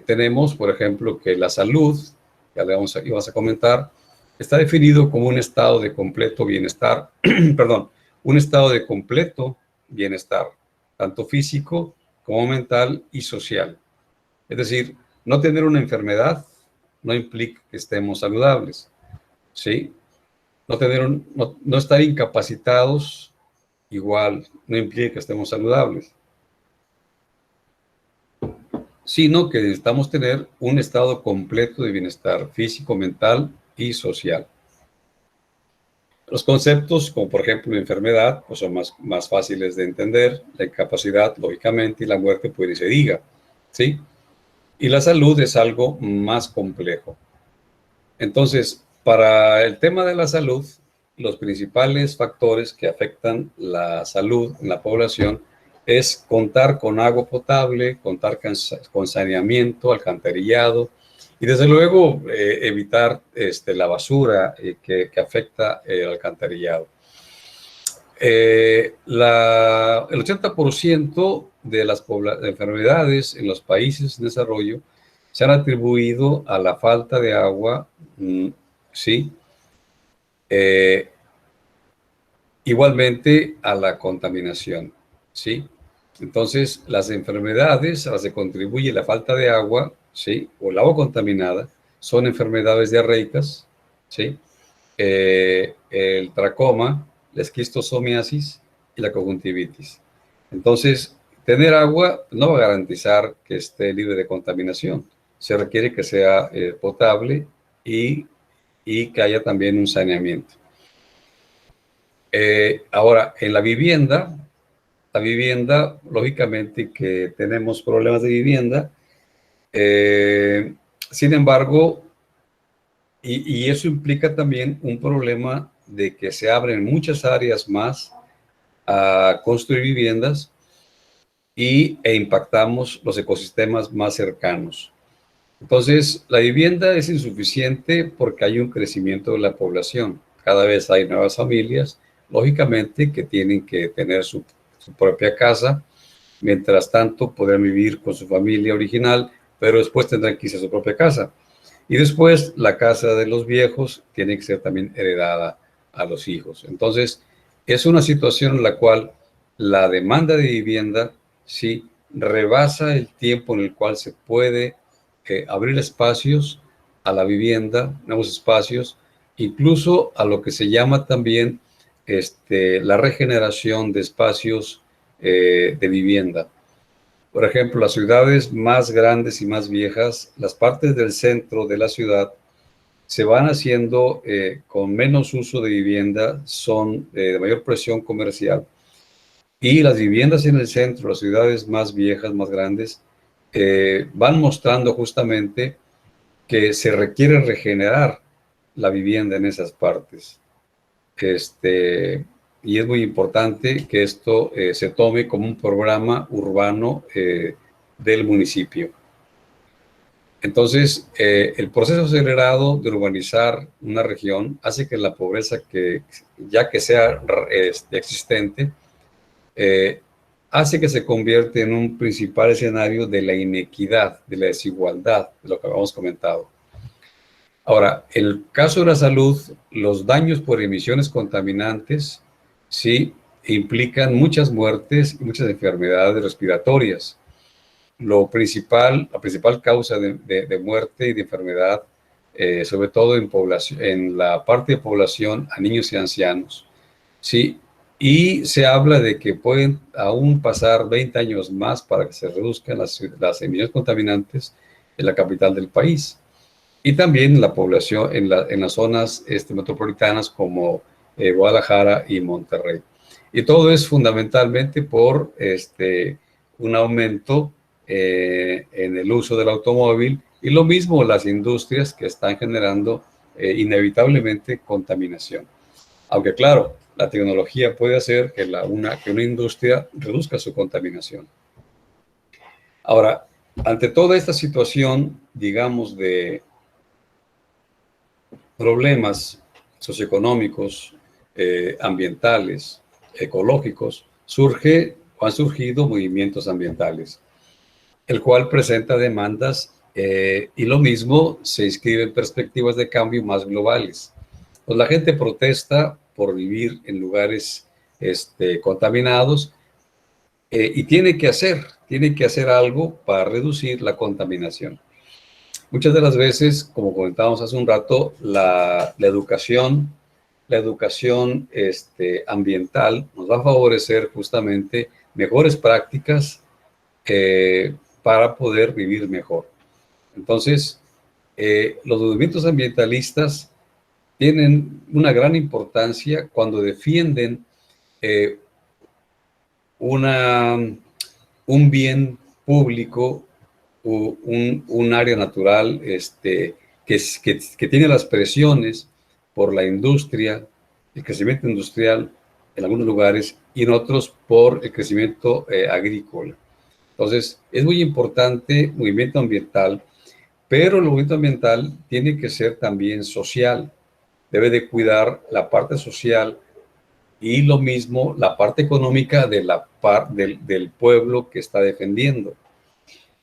Speaker 1: tenemos, por ejemplo, que la salud, ya le vamos a comentar, está definido como un estado de completo bienestar, perdón, un estado de completo bienestar, tanto físico como mental y social. Es decir, no tener una enfermedad no implica que estemos saludables, ¿sí? No estar incapacitados igual no implica que estemos saludables, sino que necesitamos tener un estado completo de bienestar físico, mental y social. Los conceptos, como por ejemplo enfermedad, pues son más fáciles de entender, la incapacidad, lógicamente, y la muerte, pues ni se diga, ¿sí? Y la salud es algo más complejo. Entonces, para el tema de la salud, los principales factores que afectan la salud en la población es contar con agua potable, contar con saneamiento, alcantarillado y desde luego evitar la basura que afecta el alcantarillado. El 80% de las enfermedades en los países en desarrollo se han atribuido a la falta de agua, ¿sí? Igualmente a la contaminación, ¿sí? Entonces, las enfermedades a las que contribuye la falta de agua, ¿sí? O el agua contaminada, son enfermedades diarreicas, ¿sí? El tracoma, la esquistosomiasis y la conjuntivitis. Entonces, tener agua no va a garantizar que esté libre de contaminación. Se requiere que sea potable y que haya también un saneamiento. Ahora, en la vivienda, lógicamente que tenemos problemas de vivienda. Sin embargo, y eso implica también un problema de que se abren muchas áreas más a construir viviendas e impactamos los ecosistemas más cercanos. Entonces, la vivienda es insuficiente porque hay un crecimiento de la población. Cada vez hay nuevas familias, lógicamente, que tienen que tener su propia casa. Mientras tanto, podrán vivir con su familia original, pero después tendrán que irse a su propia casa. Y después, la casa de los viejos tiene que ser también heredada a los hijos. Entonces, es una situación en la cual la demanda de vivienda sí rebasa el tiempo en el cual se puede abrir espacios a la vivienda, nuevos espacios, incluso a lo que se llama también la regeneración de espacios de vivienda. Por ejemplo, las ciudades más grandes y más viejas, las partes del centro de la ciudad se van haciendo con menos uso de vivienda, son de mayor presión comercial Y las viviendas en el centro, las ciudades más viejas, más grandes, van mostrando justamente que se requiere regenerar la vivienda en esas partes. Y es muy importante que esto se tome como un programa urbano del municipio. Entonces, el proceso acelerado de urbanizar una región hace que la pobreza, ya que sea existente, hace que se convierta en un principal escenario de la inequidad, de la desigualdad, de lo que habíamos comentado. Ahora, el caso de la salud, los daños por emisiones contaminantes, sí, implican muchas muertes y muchas enfermedades respiratorias. La principal causa de muerte y de enfermedad, sobre todo en la parte de población a niños y ancianos, sí, y se habla de que pueden aún pasar 20 años más para que se reduzcan las emisiones contaminantes en la capital del país. Y también la población en las zonas metropolitanas como Guadalajara y Monterrey. Y todo es fundamentalmente por un aumento en el uso del automóvil y lo mismo las industrias que están generando inevitablemente contaminación. Aunque claro, la tecnología puede hacer que una industria reduzca su contaminación. Ahora, ante toda esta situación, digamos, de problemas socioeconómicos, ambientales, ecológicos, han surgido movimientos ambientales, el cual presenta demandas y lo mismo se inscribe en perspectivas de cambio más globales. Pues la gente protesta por vivir en lugares contaminados y tiene que hacer algo para reducir la contaminación. Muchas de las veces, como comentábamos hace un rato, la educación ambiental nos va a favorecer justamente mejores prácticas para poder vivir mejor. Entonces, los movimientos ambientalistas tienen una gran importancia cuando defienden un bien público, un área natural que tiene las presiones por la industria, el crecimiento industrial en algunos lugares y en otros por el crecimiento agrícola. Entonces, es muy importante el movimiento ambiental, pero el movimiento ambiental tiene que ser también social. Debe de cuidar la parte social y lo mismo la parte económica del pueblo que está defendiendo.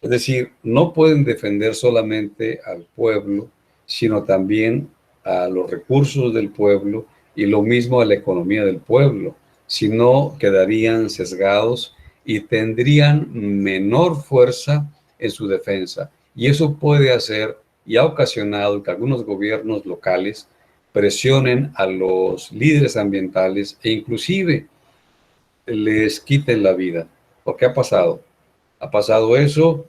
Speaker 1: Es decir, no pueden defender solamente al pueblo, sino también a los recursos del pueblo y lo mismo a la economía del pueblo. Si no, quedarían sesgados y tendrían menor fuerza en su defensa. Y eso puede hacer y ha ocasionado que algunos gobiernos locales presionen a los líderes ambientales e inclusive les quiten la vida. ¿Por qué ha pasado? Ha pasado eso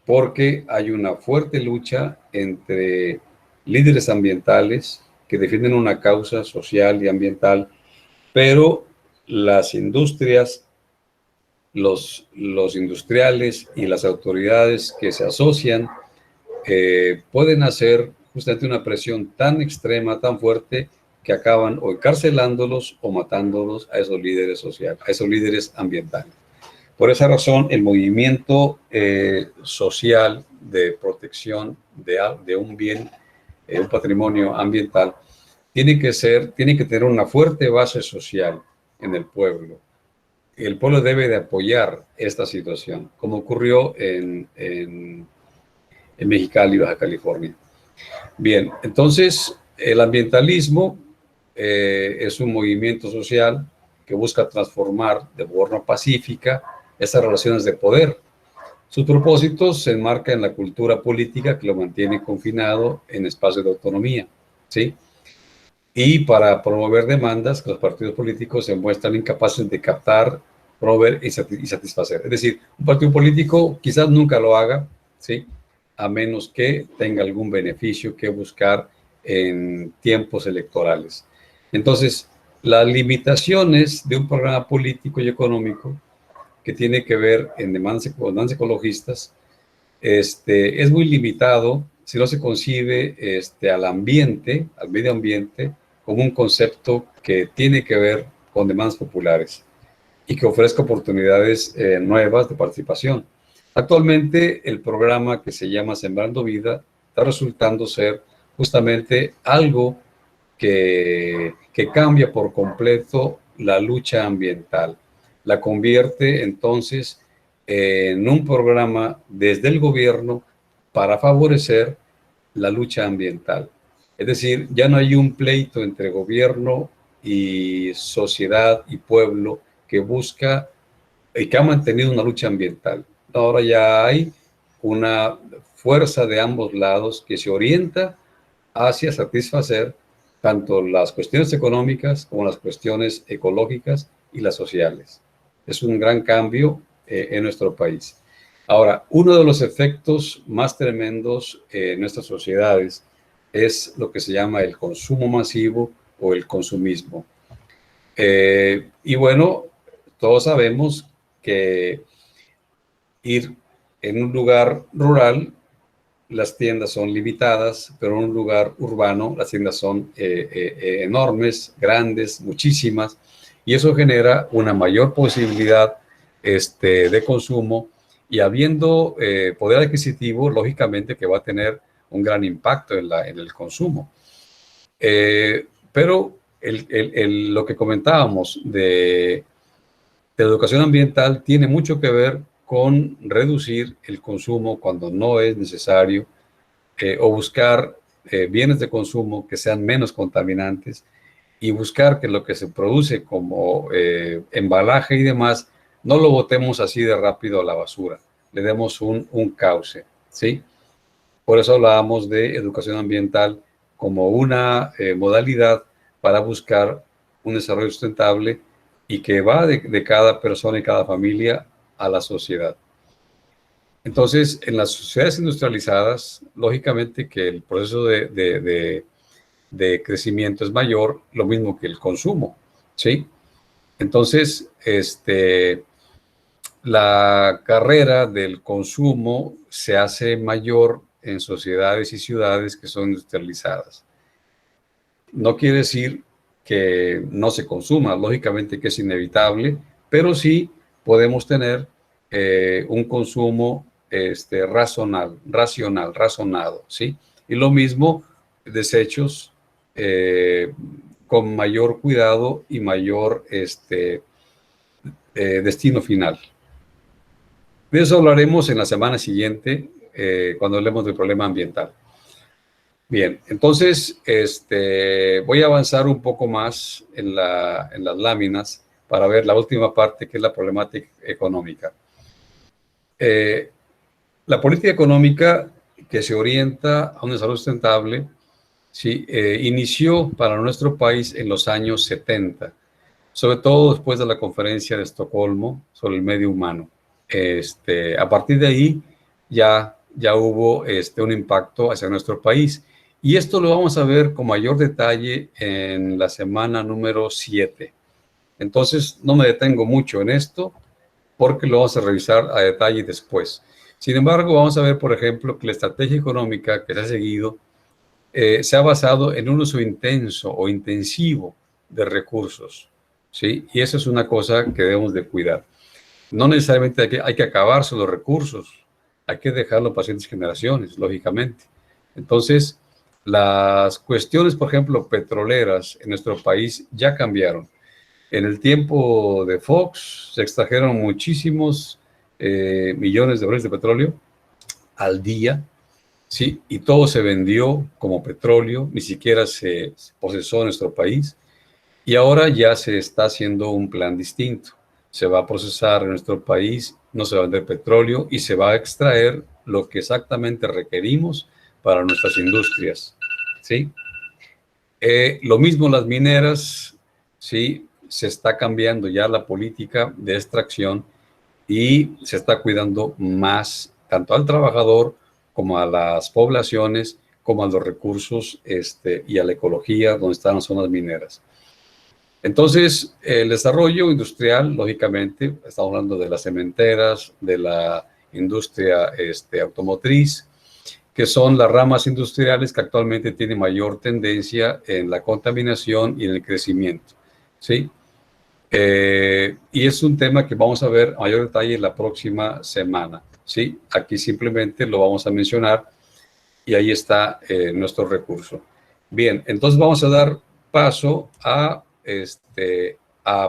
Speaker 1: porque hay una fuerte lucha entre líderes ambientales que defienden una causa social y ambiental, pero las industrias, los industriales y las autoridades que se asocian pueden hacer justamente una presión tan extrema, tan fuerte, que acaban o encarcelándolos o matándolos a esos líderes sociales, a esos líderes ambientales. Por esa razón, el movimiento social de protección de un bien, un patrimonio ambiental, tiene que tener una fuerte base social en el pueblo. El pueblo debe de apoyar esta situación, como ocurrió en Mexicali, Baja California. Bien, entonces el ambientalismo es un movimiento social que busca transformar de forma pacífica estas relaciones de poder. Sus propósitos se enmarcan en la cultura política que lo mantiene confinado en espacios de autonomía, ¿sí? Y para promover demandas que los partidos políticos se muestran incapaces de captar, promover y satisfacer. Es decir, un partido político quizás nunca lo haga, ¿sí? A menos que tenga algún beneficio que buscar en tiempos electorales. Entonces, Las limitaciones de un programa político y económico que tiene que ver en demandas ecologistas es muy limitado si no se concibe al ambiente, al medio ambiente, como un concepto que tiene que ver con demandas populares y que ofrezca oportunidades nuevas de participación. Actualmente el programa que se llama Sembrando Vida está resultando ser justamente algo que cambia por completo la lucha ambiental. La convierte entonces en un programa desde el gobierno para favorecer la lucha ambiental. Es decir, ya no hay un pleito entre gobierno y sociedad y pueblo que busca y que ha mantenido una lucha ambiental. Ahora ya hay una fuerza de ambos lados que se orienta hacia satisfacer tanto las cuestiones económicas como las cuestiones ecológicas y las sociales. Es un gran cambio en nuestro país. Ahora, uno de los efectos más tremendos en nuestras sociedades es lo que se llama el consumo masivo o el consumismo. Y bueno, todos sabemos que ir en un lugar rural, las tiendas son limitadas, pero en un lugar urbano las tiendas son enormes, grandes, muchísimas, y eso genera una mayor posibilidad de consumo, y habiendo poder adquisitivo, lógicamente que va a tener un gran impacto en el consumo. Pero lo que comentábamos de educación ambiental tiene mucho que ver con reducir el consumo cuando no es necesario, o buscar bienes de consumo que sean menos contaminantes, y buscar que lo que se produce como embalaje y demás no lo botemos así de rápido a la basura, le demos un cauce, ¿sí? Por eso hablábamos de educación ambiental como una modalidad para buscar un desarrollo sustentable y que va de cada persona y cada familia a la sociedad. Entonces, en las sociedades industrializadas, lógicamente que el proceso de crecimiento es mayor, lo mismo que el consumo, ¿sí? Entonces, la carrera del consumo se hace mayor en sociedades y ciudades que son industrializadas. No quiere decir que no se consuma, lógicamente que es inevitable, pero sí podemos tener un consumo razonado, ¿sí? Y lo mismo, desechos con mayor cuidado y mayor destino final. De eso hablaremos en la semana siguiente, cuando hablemos del problema ambiental. Bien, entonces voy a avanzar un poco más en las láminas para ver la última parte, que es la problemática económica. La política económica que se orienta a un desarrollo sustentable, sí, inició para nuestro país en los años 70, sobre todo después de la conferencia de Estocolmo sobre el medio humano. A partir de ahí ya hubo un impacto hacia nuestro país. Y esto lo vamos a ver con mayor detalle en la semana número 7. Entonces, no me detengo mucho en esto porque lo vamos a revisar a detalle después. Sin embargo, vamos a ver, por ejemplo, que la estrategia económica que se ha seguido se ha basado en un uso intenso o intensivo de recursos, ¿sí? Y eso es una cosa que debemos de cuidar. No necesariamente hay que acabarse los recursos, hay que dejarlo para siguientes generaciones, lógicamente. Entonces, las cuestiones, por ejemplo, petroleras en nuestro país ya cambiaron. En el tiempo de Fox se extrajeron muchísimos millones de barriles de petróleo al día, ¿sí? Y todo se vendió como petróleo, ni siquiera se procesó en nuestro país. Y ahora ya se está haciendo un plan distinto. Se va a procesar en nuestro país, no se va a vender petróleo y se va a extraer lo que exactamente requerimos para nuestras industrias, ¿sí? Lo mismo las mineras, ¿sí? Se está cambiando ya la política de extracción y se está cuidando más tanto al trabajador como a las poblaciones, como a los recursos y a la ecología donde están las zonas mineras. Entonces, el desarrollo industrial, lógicamente, estamos hablando de las cementeras, de la industria automotriz, que son las ramas industriales que actualmente tienen mayor tendencia en la contaminación y en el crecimiento, ¿sí? Y es un tema que vamos a ver a mayor detalle la próxima semana, ¿sí? Aquí simplemente lo vamos a mencionar y ahí está nuestro recurso. Bien, entonces vamos a dar paso a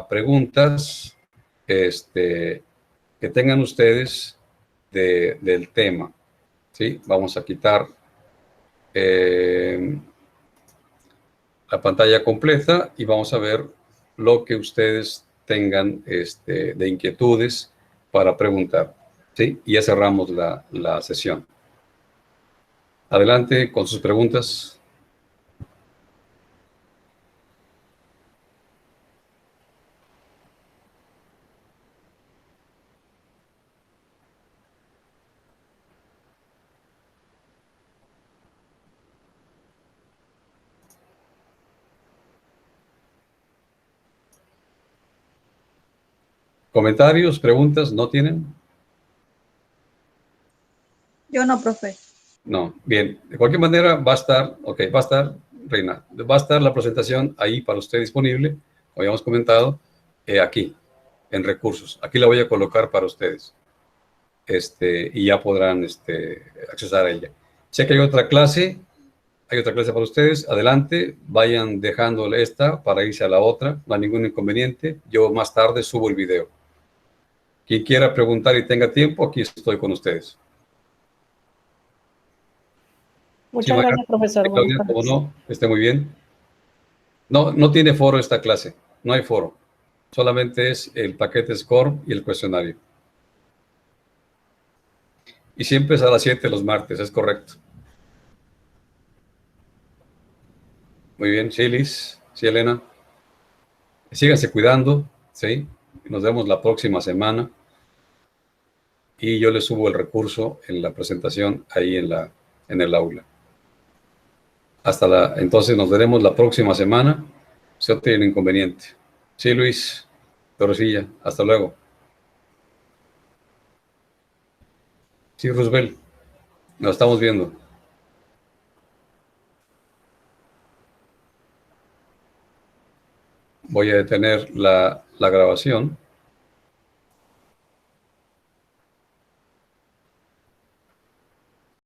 Speaker 1: preguntas que tengan ustedes del tema, ¿sí? Vamos a quitar la pantalla completa y vamos a ver lo que ustedes tengan de inquietudes para preguntar, ¿sí? Y ya cerramos la sesión. Adelante con sus preguntas. ¿Comentarios, preguntas? ¿No tienen?
Speaker 2: Yo no, profe.
Speaker 1: No. Bien. De cualquier manera, va a estar, Reina, va a estar la presentación ahí para usted disponible, como habíamos comentado, aquí, en recursos. Aquí la voy a colocar para ustedes. Y ya podrán accesar a ella. Sé que hay otra clase para ustedes. Adelante, vayan dejándole esta para irse a la otra. No hay ningún inconveniente. Yo más tarde subo el video. Quien quiera preguntar y tenga tiempo, aquí estoy con ustedes.
Speaker 3: Muchas gracias, profesor.
Speaker 1: Claudia, ¿cómo no? Esté muy bien. No, no tiene foro esta clase. No hay foro. Solamente es el paquete SCORM y el cuestionario. Y siempre es a las 7 los martes, es correcto. Muy bien, Chilis, sí, Elena. Síganse cuidando, ¿sí? Nos vemos la próxima semana. Y yo les subo el recurso en la presentación ahí en el aula. Entonces nos veremos la próxima semana. Si no tienen inconveniente. Sí, Luis, Torrecilla, hasta luego. Sí, Roosevelt, nos estamos viendo. Voy a detener la grabación.